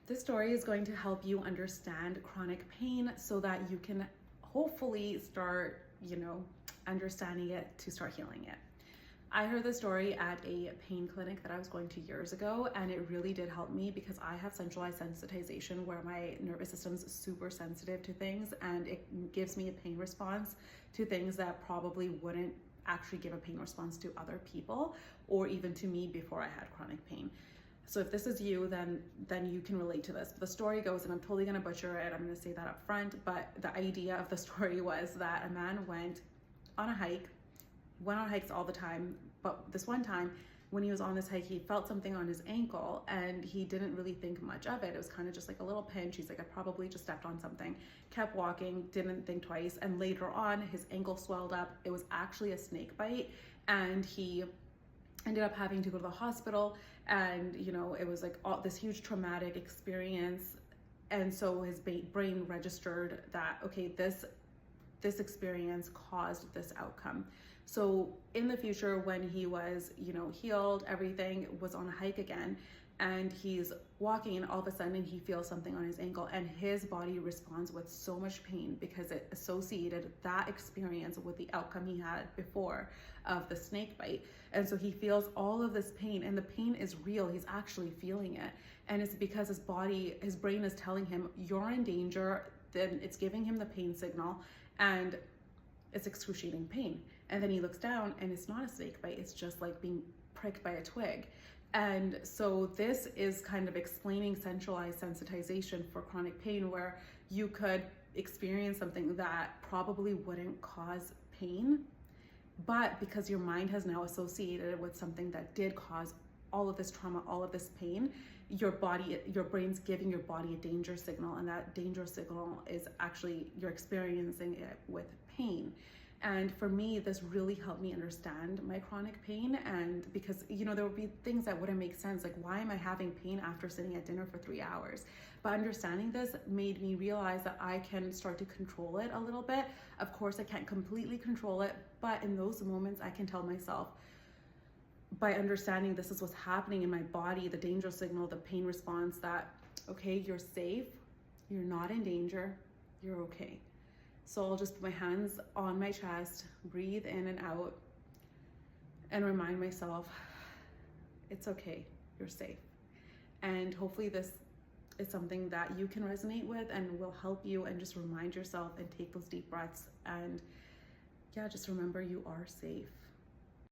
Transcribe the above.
This story is going to help you understand chronic pain so that you can hopefully start, understanding it to start healing it. I heard this story at a pain clinic that I was going to years ago, and it really did help me because I have centralized sensitization where my nervous system's super sensitive to things, and it gives me a pain response to things that probably wouldn't actually give a pain response to other people or even to me before I had chronic pain. So if this is you, then you can relate to this. But the story goes, and I'm totally gonna butcher it, I'm gonna say that up front, but the idea of the story was that a man went on hikes all the time, but this one time when he was on this hike, he felt something on his ankle and he didn't really think much of it. It was kind of just like a little pinch. He's like, I probably just stepped on something. Kept walking, didn't think twice, and later on his ankle swelled up. It was actually a snake bite, and he ended up having to go to the hospital, and it was like this huge traumatic experience. And so his brain registered that, okay, this experience caused this outcome. So in the future, when he was healed, everything, was on a hike again, and he's walking, and all of a sudden he feels something on his ankle, and his body responds with so much pain because it associated that experience with the outcome he had before of the snake bite. And so he feels all of this pain, and the pain is real. He's actually feeling it, and it's because his brain is telling him you're in danger. Then it's giving him the pain signal, and it's excruciating pain. And then he looks down, and it's not a snake bite, it's just like being pricked by a twig. And so this is kind of explaining centralized sensitization for chronic pain, where you could experience something that probably wouldn't cause pain, but because your mind has now associated it with something that did cause all of this trauma, all of this pain, your brain's giving your body a danger signal, and that danger signal is actually, you're experiencing it with pain. And for me, this really helped me understand my chronic pain. And because, there would be things that wouldn't make sense. Like, why am I having pain after sitting at dinner for 3 hours? But understanding this made me realize that I can start to control it a little bit. Of course, I can't completely control it, but in those moments, I can tell myself, by understanding this is what's happening in my body, the danger signal, the pain response, that, okay, you're safe, you're not in danger, you're okay. So I'll just put my hands on my chest, breathe in and out, and remind myself, it's okay, you're safe. And hopefully this is something that you can resonate with and will help you, and just remind yourself and take those deep breaths. And yeah, just remember you are safe.